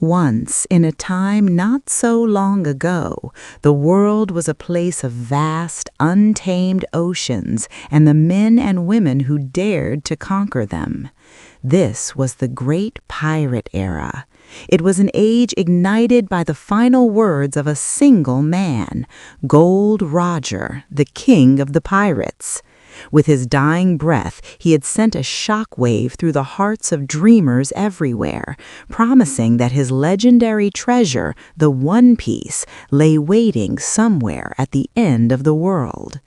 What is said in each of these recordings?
Once, in a time not so long ago, the world was a place of vast, untamed oceans and the men and women who dared to conquer them. This was the Great Pirate Era. It was an age ignited by the final words of a single man, Gold Roger, the king of the pirates. With his dying breath, he had sent a shockwave through the hearts of dreamers everywhere, promising that his legendary treasure, the One Piece, lay waiting somewhere at the end of the world.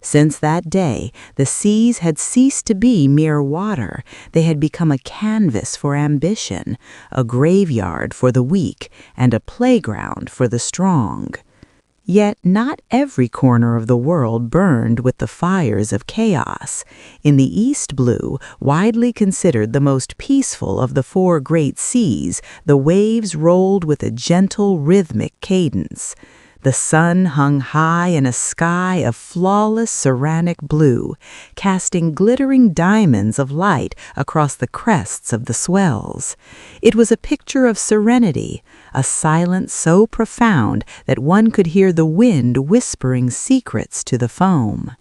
Since that day, the seas had ceased to be mere water. They had become a canvas for ambition, a graveyard for the weak, and a playground for the strong. Yet not every corner of the world burned with the fires of chaos. In the East Blue, widely considered the most peaceful of the four great seas, the waves rolled with a gentle, rhythmic cadence. The sun hung high in a sky of flawless ceramic blue, casting glittering diamonds of light across the crests of the swells. It was a picture of serenity, a silence so profound that one could hear the wind whispering secrets to the foam.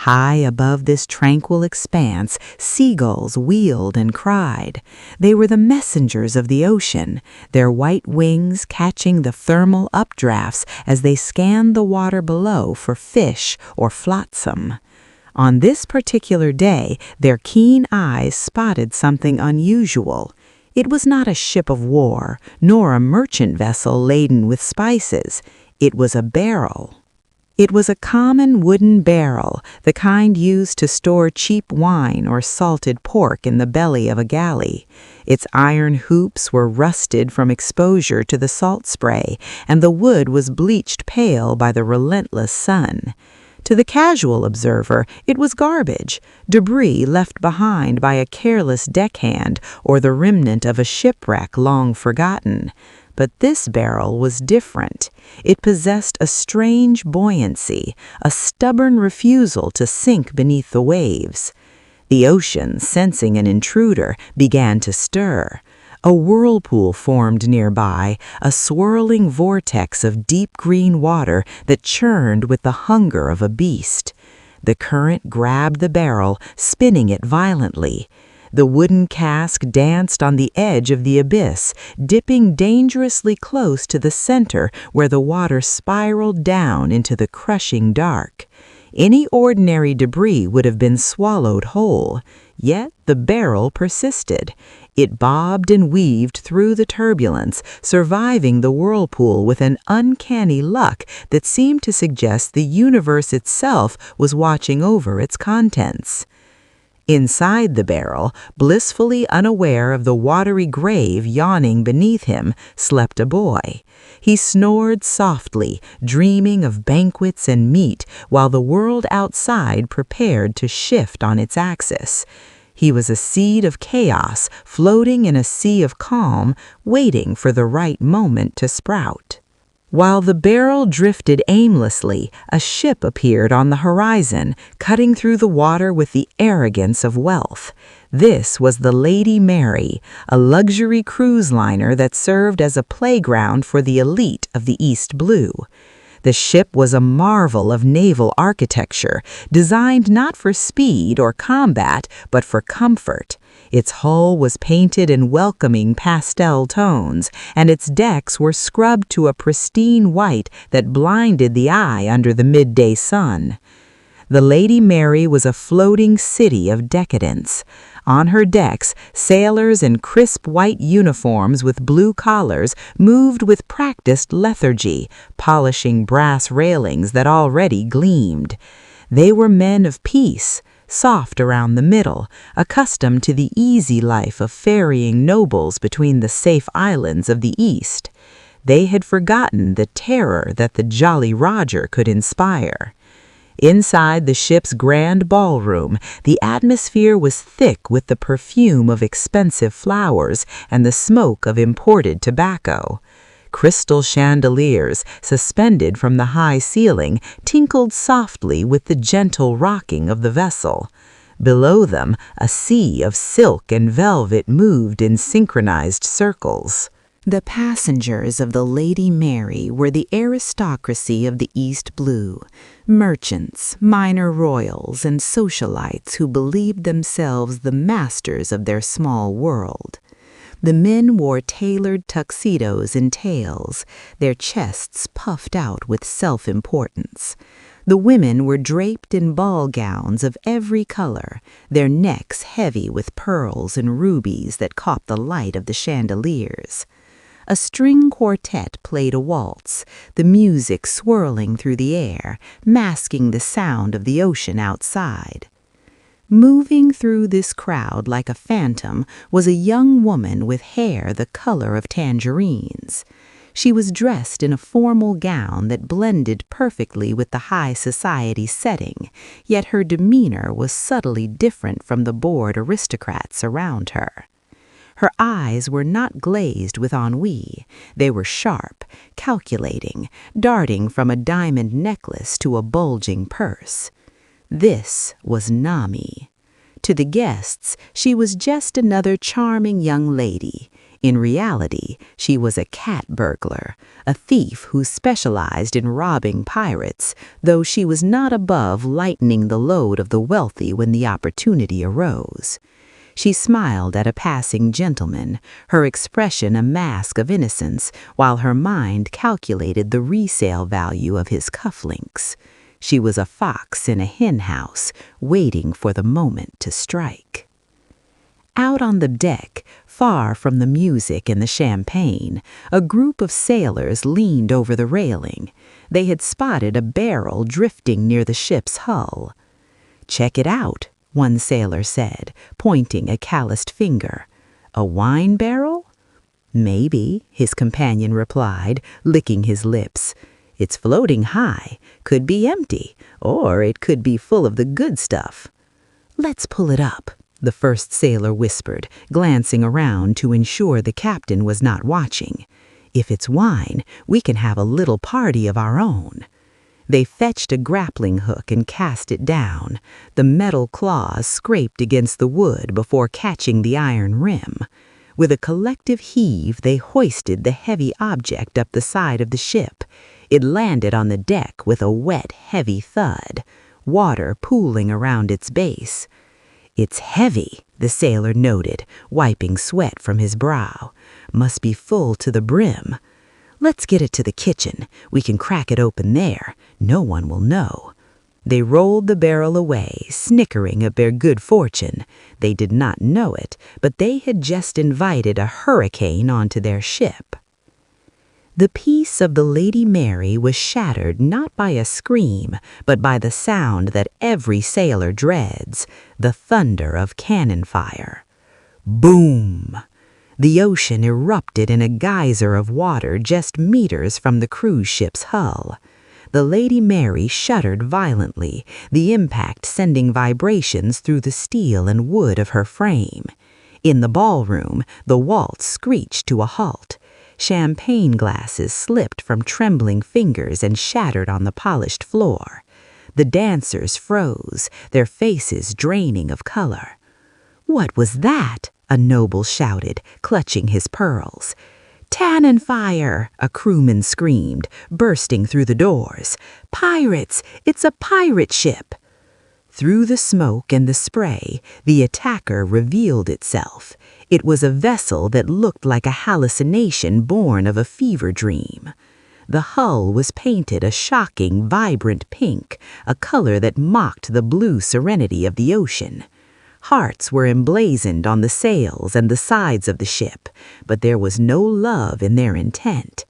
High above this tranquil expanse, seagulls wheeled and cried. They were the messengers of the ocean, their white wings catching the thermal updrafts as they scanned the water below for fish or flotsam. On this particular day, their keen eyes spotted something unusual. It was not a ship of war, nor a merchant vessel laden with spices. It was a barrel. It was a common wooden barrel, the kind used to store cheap wine or salted pork in the belly of a galley. Its iron hoops were rusted from exposure to the salt spray, and the wood was bleached pale by the relentless sun. To the casual observer, it was garbage, debris left behind by a careless deckhand or the remnant of a shipwreck long forgotten. But this barrel was different. It possessed a strange buoyancy, a stubborn refusal to sink beneath the waves. The ocean, sensing an intruder, began to stir. A whirlpool formed nearby, a swirling vortex of deep green water that churned with the hunger of a beast. The current grabbed the barrel, spinning it violently. The wooden cask danced on the edge of the abyss, dipping dangerously close to the center where the water spiraled down into the crushing dark. Any ordinary debris would have been swallowed whole, yet the barrel persisted. It bobbed and weaved through the turbulence, surviving the whirlpool with an uncanny luck that seemed to suggest the universe itself was watching over its contents. Inside the barrel, blissfully unaware of the watery grave yawning beneath him, slept a boy. He snored softly, dreaming of banquets and meat, while the world outside prepared to shift on its axis. He was a seed of chaos, floating in a sea of calm, waiting for the right moment to sprout. While the barrel drifted aimlessly, a ship appeared on the horizon, cutting through the water with the arrogance of wealth. This was the Lady Mary, a luxury cruise liner that served as a playground for the elite of the East Blue. The ship was a marvel of naval architecture, designed not for speed or combat, but for comfort. Its hull was painted in welcoming pastel tones, and its decks were scrubbed to a pristine white that blinded the eye under the midday sun. The Lady Mary was a floating city of decadence. On her decks, sailors in crisp white uniforms with blue collars moved with practiced lethargy, polishing brass railings that already gleamed. They were men of peace, soft around the middle, accustomed to the easy life of ferrying nobles between the safe islands of the East. They had forgotten the terror that the Jolly Roger could inspire. Inside the ship's grand ballroom, the atmosphere was thick with the perfume of expensive flowers and the smoke of imported tobacco. Crystal chandeliers, suspended from the high ceiling, tinkled softly with the gentle rocking of the vessel. Below them, a sea of silk and velvet moved in synchronized circles. The passengers of the Lady Mary were the aristocracy of the East Blue, merchants, minor royals, and socialites who believed themselves the masters of their small world. The men wore tailored tuxedos and tails, their chests puffed out with self-importance. The women were draped in ball gowns of every color, their necks heavy with pearls and rubies that caught the light of the chandeliers. A string quartet played a waltz, the music swirling through the air, masking the sound of the ocean outside. Moving through this crowd like a phantom was a young woman with hair the color of tangerines. She was dressed in a formal gown that blended perfectly with the high society setting, yet her demeanor was subtly different from the bored aristocrats around her. Her eyes were not glazed with ennui. They were sharp, calculating, darting from a diamond necklace to a bulging purse. This was Nami. To the guests, she was just another charming young lady. In reality, she was a cat burglar, a thief who specialized in robbing pirates, though she was not above lightening the load of the wealthy when the opportunity arose. She smiled at a passing gentleman, her expression a mask of innocence, while her mind calculated the resale value of his cufflinks. She was a fox in a hen house, waiting for the moment to strike. Out on the deck, far from the music and the champagne, a group of sailors leaned over the railing. They had spotted a barrel drifting near the ship's hull. "Check it out," one sailor said, pointing a calloused finger. "A wine barrel?" "Maybe," his companion replied, licking his lips. "It's floating high, could be empty, or it could be full of the good stuff." "Let's pull it up," the first sailor whispered, glancing around to ensure the captain was not watching. "If it's wine, we can have a little party of our own." They fetched a grappling hook and cast it down. The metal claws scraped against the wood before catching the iron rim. With a collective heave, they hoisted the heavy object up the side of the ship. It landed on the deck with a wet, heavy thud, water pooling around its base. "It's heavy," the sailor noted, wiping sweat from his brow. "Must be full to the brim. Let's get it to the kitchen. We can crack it open there. No one will know." They rolled the barrel away, snickering at their good fortune. They did not know it, but they had just invited a hurricane onto their ship. The peace of the Lady Mary was shattered not by a scream, but by the sound that every sailor dreads, the thunder of cannon fire. Boom! The ocean erupted in a geyser of water just meters from the cruise ship's hull. The Lady Mary shuddered violently, the impact sending vibrations through the steel and wood of her frame. In the ballroom, the waltz screeched to a halt. Champagne glasses slipped from trembling fingers and shattered on the polished floor. The dancers froze, their faces draining of color. "What was that?" a noble shouted, clutching his pearls. "Cannon fire!" a crewman screamed, bursting through the doors. "Pirates! It's a pirate ship!" Through the smoke and the spray, the attacker revealed itself. It was a vessel that looked like a hallucination born of a fever dream. The hull was painted a shocking, vibrant pink, a color that mocked the blue serenity of the ocean. Hearts were emblazoned on the sails and the sides of the ship, but there was no love in their intent.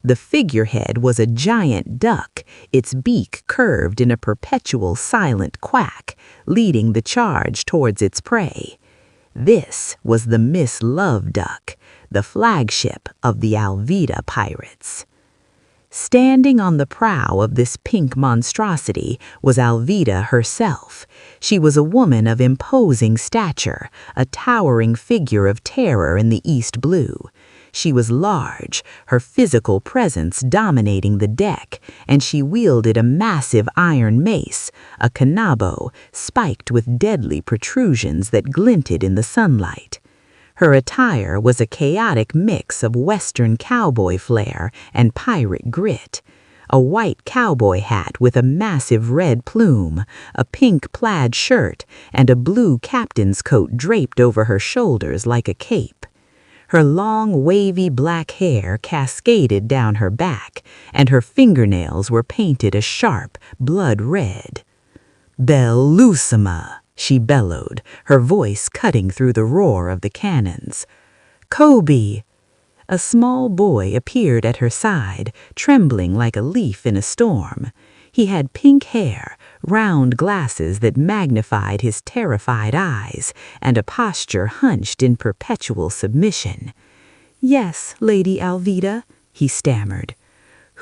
The figurehead was a giant duck, its beak curved in a perpetual silent quack, leading the charge towards its prey. This was the Miss Love Duck, the flagship of the Alvida pirates. Standing on the prow of this pink monstrosity was Alvida herself. She was a woman of imposing stature, a towering figure of terror in the East Blue. She was large, her physical presence dominating the deck, and she wielded a massive iron mace, a kanabo, spiked with deadly protrusions that glinted in the sunlight. Her attire was a chaotic mix of Western cowboy flair and pirate grit. A white cowboy hat with a massive red plume, a pink plaid shirt, and a blue captain's coat draped over her shoulders like a cape. Her long, wavy black hair cascaded down her back, and her fingernails were painted a sharp, blood red. "Bellissima!" she bellowed, her voice cutting through the roar of the cannons. "Koby!" A small boy appeared at her side, trembling like a leaf in a storm. He had pink hair, round glasses that magnified his terrified eyes, and a posture hunched in perpetual submission. "Yes, Lady Alvida," he stammered.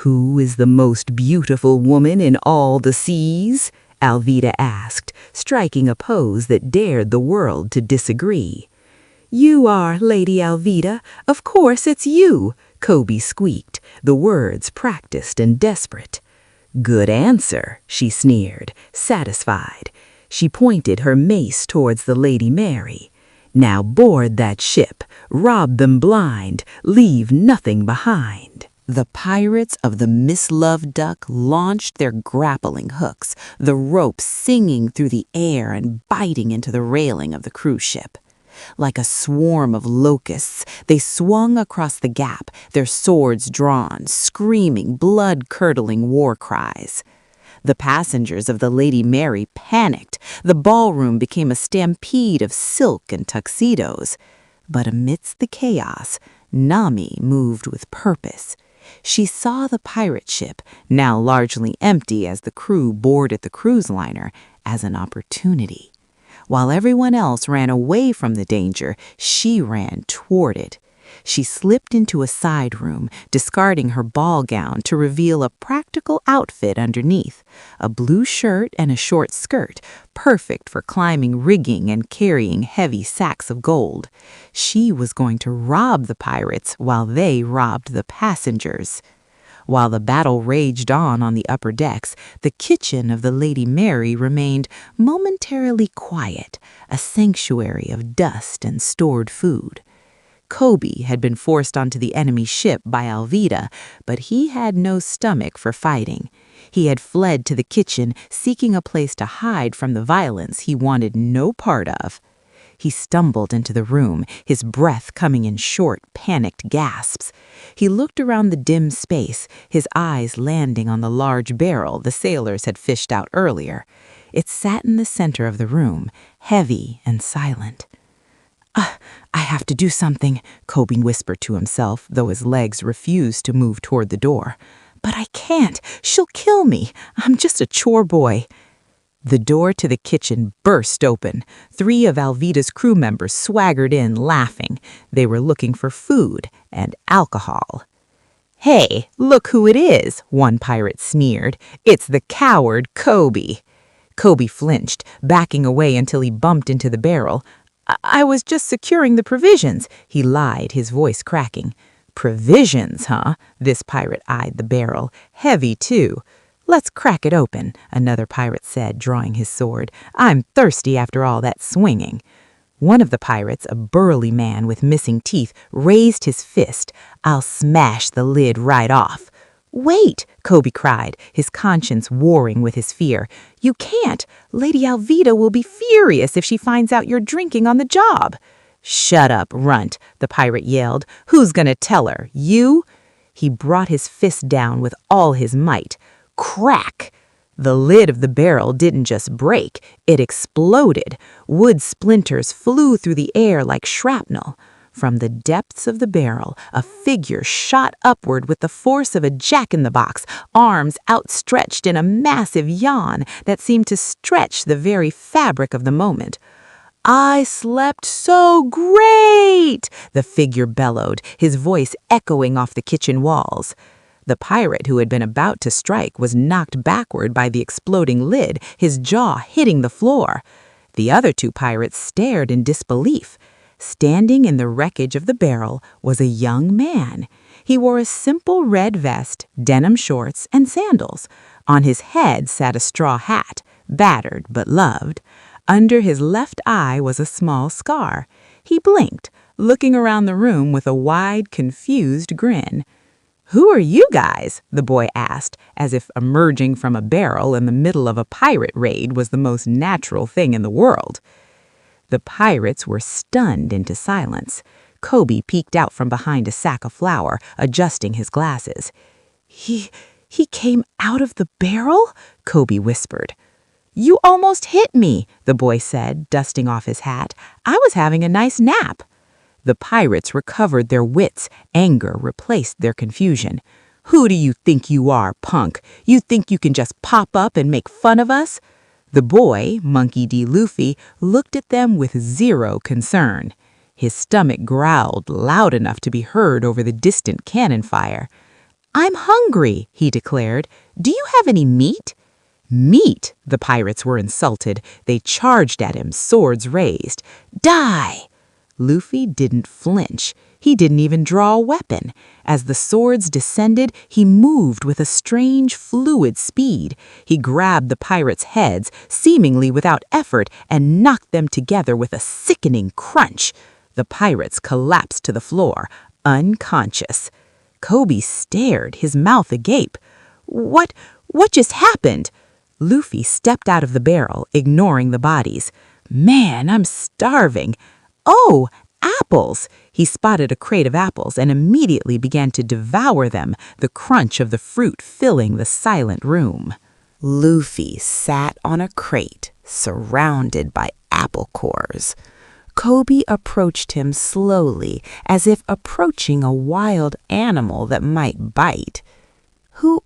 "Who is the most beautiful woman in all the seas?" Alvida asked, striking a pose that dared the world to disagree. "You are, Lady Alvida. Of course it's you," Koby squeaked, the words practiced and desperate. "Good answer," she sneered, satisfied. She pointed her mace towards the Lady Mary. "Now board that ship, rob them blind, leave nothing behind." The pirates of the Misloved Duck launched their grappling hooks, the ropes singing through the air and biting into the railing of the cruise ship. Like a swarm of locusts, they swung across the gap, their swords drawn, screaming blood-curdling war cries. The passengers of the Lady Mary panicked. The ballroom became a stampede of silk and tuxedos. But amidst the chaos, Nami moved with purpose. She saw the pirate ship, now largely empty as the crew boarded the cruise liner, as an opportunity. While everyone else ran away from the danger, she ran toward it. She slipped into a side room, discarding her ball gown to reveal a practical outfit underneath, a blue shirt and a short skirt, perfect for climbing rigging and carrying heavy sacks of gold. She was going to rob the pirates while they robbed the passengers. While the battle raged on the upper decks, the kitchen of the Lady Mary remained momentarily quiet, a sanctuary of dust and stored food. Koby had been forced onto the enemy ship by Alvida, but he had no stomach for fighting. He had fled to the kitchen, seeking a place to hide from the violence he wanted no part of. He stumbled into the room, his breath coming in short, panicked gasps. He looked around the dim space, his eyes landing on the large barrel the sailors had fished out earlier. It sat in the center of the room, heavy and silent. "I have to do something," Koby whispered to himself, though his legs refused to move toward the door. "But I can't. She'll kill me. I'm just a chore boy." The door to the kitchen burst open. 3 of Alvida's crew members swaggered in, laughing. They were looking for food and alcohol. "Hey, look who it is," one pirate sneered. "It's the coward Koby." Koby flinched, backing away until he bumped into the barrel. I was just securing the provisions," he lied, his voice cracking. "Provisions, huh?" This pirate eyed the barrel. "Heavy, too." "Let's crack it open," another pirate said, drawing his sword. "I'm thirsty after all that swinging." One of the pirates, a burly man with missing teeth, raised his fist. "I'll smash the lid right off." "Wait," Koby cried, his conscience warring with his fear. "You can't. Lady Alvida will be furious if she finds out you're drinking on the job." "Shut up, runt," the pirate yelled. "Who's gonna tell her? You?" He brought his fist down with all his might. Crack! The lid of the barrel didn't just break, it exploded. Wood splinters flew through the air like shrapnel. From the depths of the barrel, a figure shot upward with the force of a jack-in-the-box, arms outstretched in a massive yawn that seemed to stretch the very fabric of the moment. "I slept so great!" the figure bellowed, his voice echoing off the kitchen walls. The pirate who had been about to strike was knocked backward by the exploding lid, his jaw hitting the floor. The other 2 pirates stared in disbelief. Standing in the wreckage of the barrel was a young man. He wore a simple red vest, denim shorts, and sandals. On his head sat a straw hat, battered but loved. Under his left eye was a small scar. He blinked, looking around the room with a wide, confused grin. "Who are you guys?" the boy asked, as if emerging from a barrel in the middle of a pirate raid was the most natural thing in the world. The pirates were stunned into silence. Koby peeked out from behind a sack of flour, adjusting his glasses. He came out of the barrel?" Koby whispered. "You almost hit me," the boy said, dusting off his hat. "I was having a nice nap." The pirates recovered their wits. Anger replaced their confusion. "Who do you think you are, punk? You think you can just pop up and make fun of us?" The boy, Monkey D. Luffy, looked at them with zero concern. His stomach growled loud enough to be heard over the distant cannon fire. "I'm hungry," he declared. "Do you have any meat?" "Meat!" The pirates were insulted. They charged at him, swords raised. "Die!" Luffy didn't flinch. He didn't even draw a weapon. As the swords descended, he moved with a strange, fluid speed. He grabbed the pirates' heads, seemingly without effort, and knocked them together with a sickening crunch. The pirates collapsed to the floor, unconscious. Koby stared, his mouth agape. What just happened?" Luffy stepped out of the barrel, ignoring the bodies. "Man, I'm starving. Oh, apples!" He spotted a crate of apples and immediately began to devour them, the crunch of the fruit filling the silent room. Luffy sat on a crate, surrounded by apple cores. Koby approached him slowly, as if approaching a wild animal that might bite. Who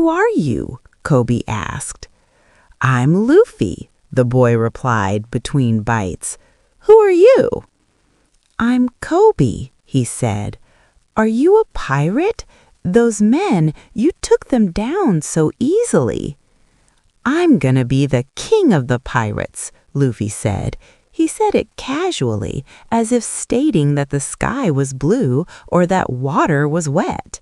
are you?" Koby asked. "I'm Luffy," the boy replied between bites. "Who are you?" "I'm Koby," he said. "Are you a pirate? Those men, you took them down so easily." "I'm gonna be the king of the pirates," Luffy said. He said it casually, as if stating that the sky was blue or that water was wet.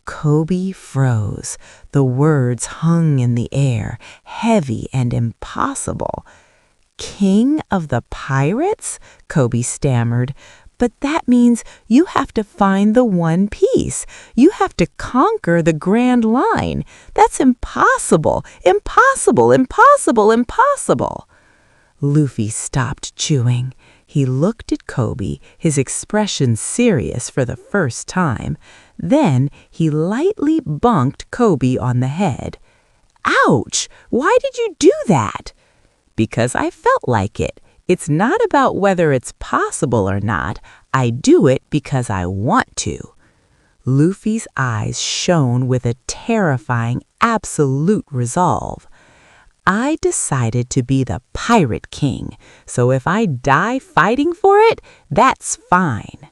Koby froze. The words hung in the air, heavy and impossible. "King of the pirates?" Koby stammered. "But that means you have to find the One Piece. You have to conquer the Grand Line. That's impossible, impossible, impossible, impossible." Luffy stopped chewing. He looked at Koby, his expression serious for the first time. Then he lightly bonked Koby on the head. "Ouch! Why did you do that?" "Because I felt like it. It's not about whether it's possible or not. I do it because I want to." Luffy's eyes shone with a terrifying, absolute resolve. "I decided to be the Pirate King, so if I die fighting for it, that's fine."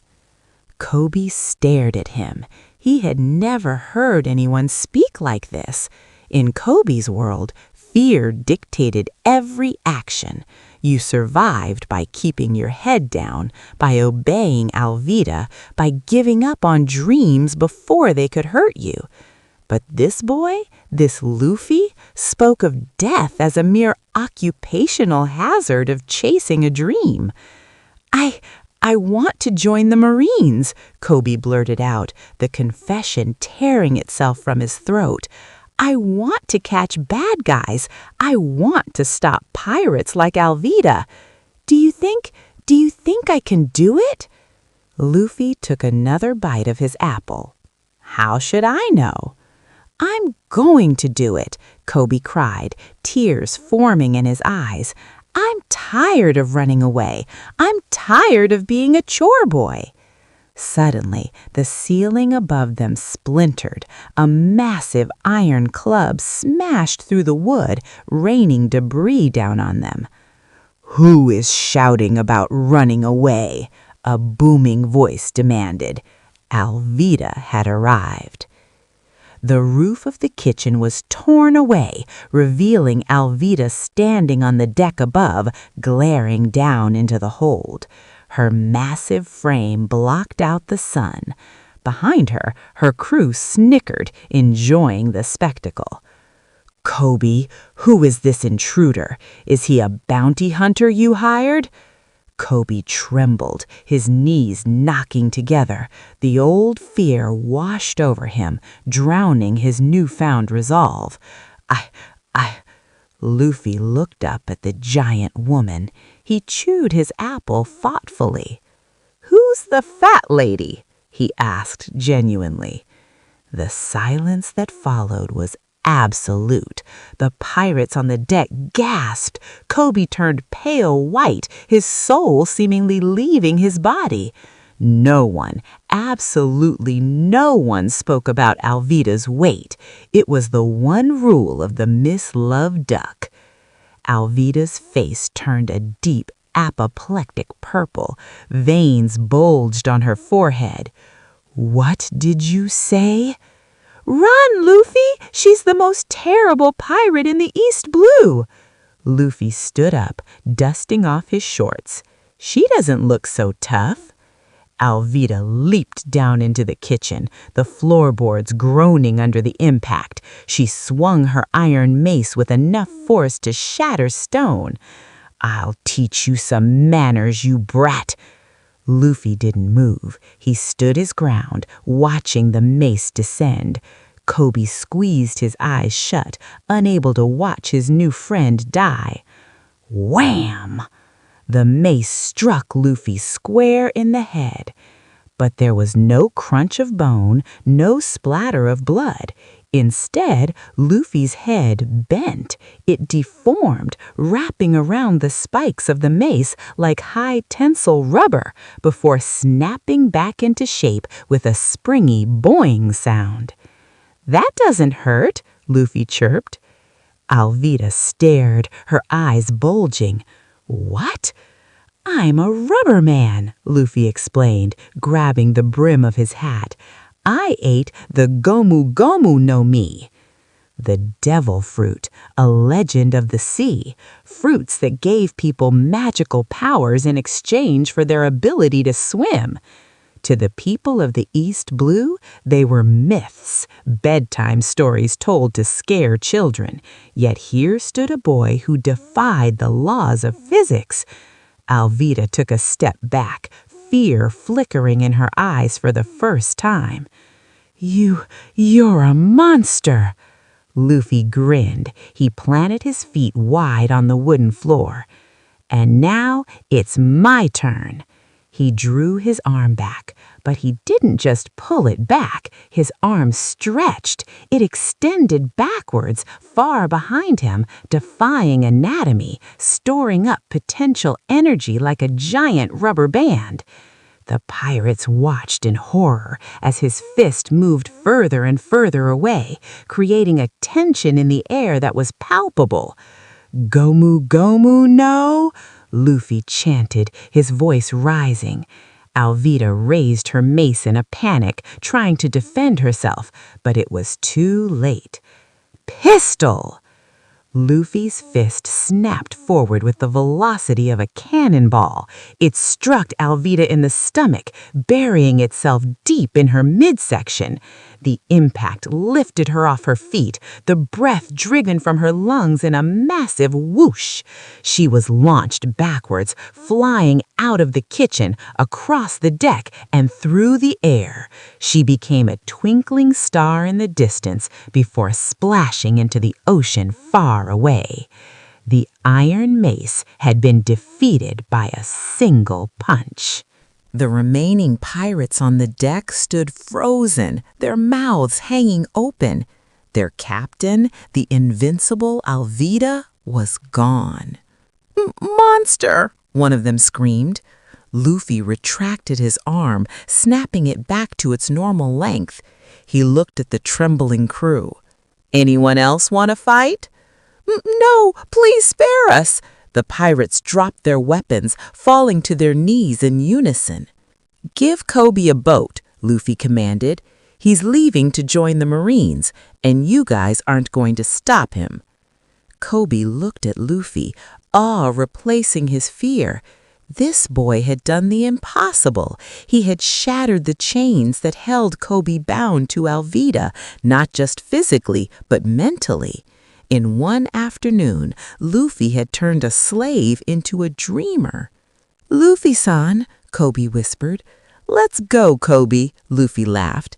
Koby stared at him. He had never heard anyone speak like this. In Koby's world, fear dictated every action. You survived by keeping your head down, by obeying Alvida, by giving up on dreams before they could hurt you. But this boy, this Luffy, spoke of death as a mere occupational hazard of chasing a dream. I want to join the Marines," Koby blurted out, the confession tearing itself from his throat. "I want to catch bad guys. I want to stop pirates like Alvida. Do you think I can do it?" Luffy took another bite of his apple. "How should I know?" "I'm going to do it," Koby cried, tears forming in his eyes. "I'm tired of running away. I'm tired of being a chore boy." Suddenly, the ceiling above them splintered. A massive iron club smashed through the wood, raining debris down on them. "Who is shouting about running away?" a booming voice demanded. Alvida had arrived. The roof of the kitchen was torn away, revealing Alvida standing on the deck above, glaring down into the hold. Her massive frame blocked out the sun. Behind her, her crew snickered, enjoying the spectacle. "Koby, who is this intruder? Is he a bounty hunter you hired?" Koby trembled, his knees knocking together. The old fear washed over him, drowning his newfound resolve. I... Luffy looked up at the giant woman. He chewed his apple thoughtfully. "Who's the fat lady?" he asked genuinely. The silence that followed was absolute. The pirates on the deck gasped. Koby turned pale white, his soul seemingly leaving his body. No one, absolutely no one, spoke about Alvida's weight. It was the one rule of the Miss Love Duck. Alvida's face turned a deep, apoplectic purple. Veins bulged on her forehead. "What did you say?" "Run, Luffy! She's the most terrible pirate in the East Blue!" Luffy stood up, dusting off his shorts. "She doesn't look so tough." Alvida leaped down into the kitchen, the floorboards groaning under the impact. She swung her iron mace with enough force to shatter stone. "I'll teach you some manners, you brat." Luffy didn't move. He stood his ground, watching the mace descend. Koby squeezed his eyes shut, unable to watch his new friend die. Wham! The mace struck Luffy square in the head. But there was no crunch of bone, no splatter of blood. Instead, Luffy's head bent. It deformed, wrapping around the spikes of the mace like high-tensile rubber, before snapping back into shape with a springy boing sound. "That doesn't hurt," Luffy chirped. Alvida stared, her eyes bulging. "What?" "I'm a rubber man," Luffy explained, grabbing the brim of his hat. "I ate the Gomu Gomu no Mi." The devil fruit, a legend of the sea, fruits that gave people magical powers in exchange for their ability to swim. To the people of the East Blue, they were myths, bedtime stories told to scare children. Yet here stood a boy who defied the laws of physics. Alvida took a step back, fear flickering in her eyes for the first time. You're a monster." Luffy grinned. He planted his feet wide on the wooden floor. "And now it's my turn." He drew his arm back, but he didn't just pull it back. His arm stretched. It extended backwards, far behind him, defying anatomy, storing up potential energy like a giant rubber band. The pirates watched in horror as his fist moved further and further away, creating a tension in the air that was palpable. "Gomu Gomu no?" Luffy chanted, his voice rising. Alvida raised her mace in a panic, trying to defend herself, but it was too late. "Pistol!" Luffy's fist snapped forward with the velocity of a cannonball. It struck Alvida in the stomach, burying itself deep in her midsection. The impact lifted her off her feet, the breath driven from her lungs in a massive whoosh. She was launched backwards, flying out of the kitchen, across the deck, and through the air. She became a twinkling star in the distance before splashing into the ocean far away. The Iron Mace had been defeated by a single punch. The remaining pirates on the deck stood frozen, their mouths hanging open. Their captain, the invincible Alvida, was gone. "Monster!" one of them screamed. Luffy retracted his arm, snapping it back to its normal length. He looked at the trembling crew. "Anyone else want to fight?" "No, please spare us!" The pirates dropped their weapons, falling to their knees in unison. "Give Koby a boat," Luffy commanded. "He's leaving to join the Marines, and you guys aren't going to stop him." Koby looked at Luffy, awe replacing his fear. This boy had done the impossible. He had shattered the chains that held Koby bound to Alvida, not just physically, but mentally. In one afternoon, Luffy had turned a slave into a dreamer. "Luffy-san," Koby whispered. "Let's go, Koby," Luffy laughed.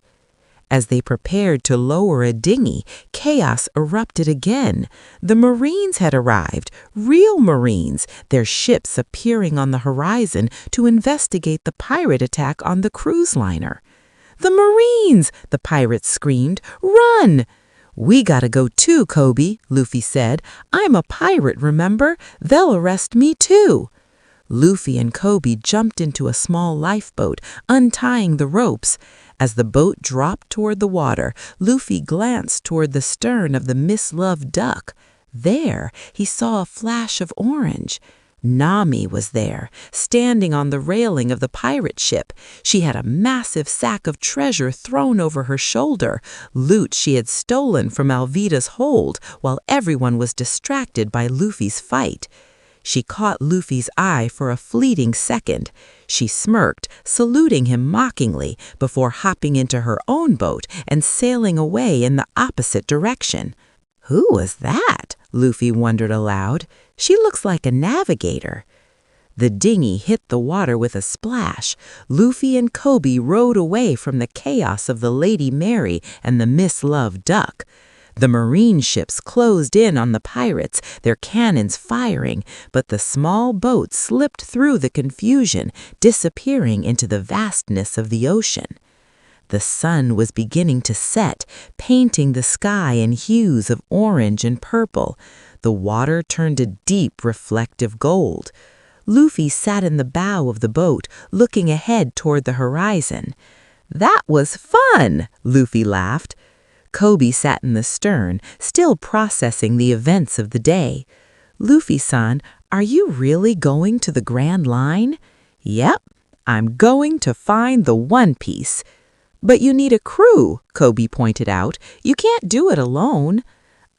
As they prepared to lower a dinghy, chaos erupted again. The Marines had arrived, real Marines, their ships appearing on the horizon to investigate the pirate attack on the cruise liner. "The Marines!" the pirates screamed. "Run!" "We gotta go too, Koby," Luffy said. "I'm a pirate, remember? They'll arrest me too." Luffy and Koby jumped into a small lifeboat, untying the ropes. As the boat dropped toward the water, Luffy glanced toward the stern of the misloved duck. There, he saw a flash of orange. Nami was there, standing on the railing of the pirate ship. She had a massive sack of treasure thrown over her shoulder, loot she had stolen from Alvida's hold while everyone was distracted by Luffy's fight. She caught Luffy's eye for a fleeting second. She smirked, saluting him mockingly, before hopping into her own boat and sailing away in the opposite direction. "Who was that?" Luffy wondered aloud. "She looks like a navigator." The dinghy hit the water with a splash. Luffy and Koby rowed away from the chaos of the Lady Mary and the misloved duck. The Marine ships closed in on the pirates, their cannons firing, but the small boat slipped through the confusion, disappearing into the vastness of the ocean. The sun was beginning to set, painting the sky in hues of orange and purple. The water turned a deep, reflective gold. Luffy sat in the bow of the boat, looking ahead toward the horizon. "That was fun!" Luffy laughed. Koby sat in the stern, still processing the events of the day. "Luffy-san, are you really going to the Grand Line?" "Yep, I'm going to find the One Piece." "But you need a crew," Koby pointed out. "You can't do it alone."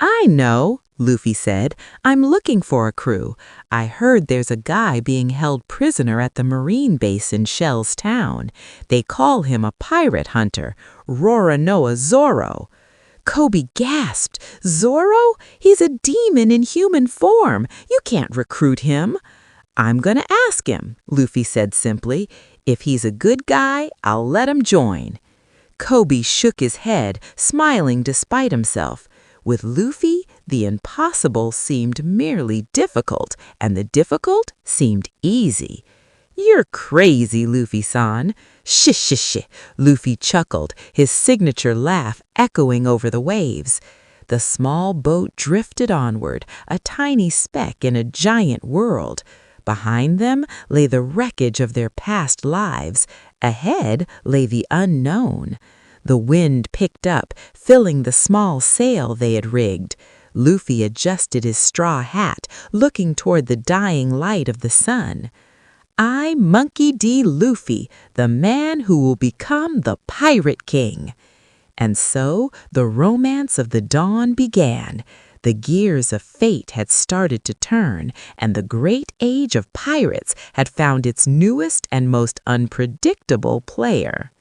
"I know," Luffy said. "I'm looking for a crew. I heard there's a guy being held prisoner at the Marine base in Shell's Town. They call him a pirate hunter, Roronoa Zoro." Koby gasped. "Zoro? He's a demon in human form. You can't recruit him." "I'm gonna ask him," Luffy said simply. "If he's a good guy, I'll let him join." Koby shook his head, smiling despite himself. With Luffy, the impossible seemed merely difficult, and the difficult seemed easy. "You're crazy, Luffy-san." "Shish, shish, shish," Luffy chuckled, his signature laugh echoing over the waves. The small boat drifted onward, a tiny speck in a giant world. Behind them lay the wreckage of their past lives. Ahead lay the unknown. The wind picked up, filling the small sail they had rigged. Luffy adjusted his straw hat, looking toward the dying light of the sun. "I, Monkey D. Luffy, the man who will become the Pirate King." And so the romance of the dawn began. The gears of fate had started to turn, and the great age of pirates had found its newest and most unpredictable player.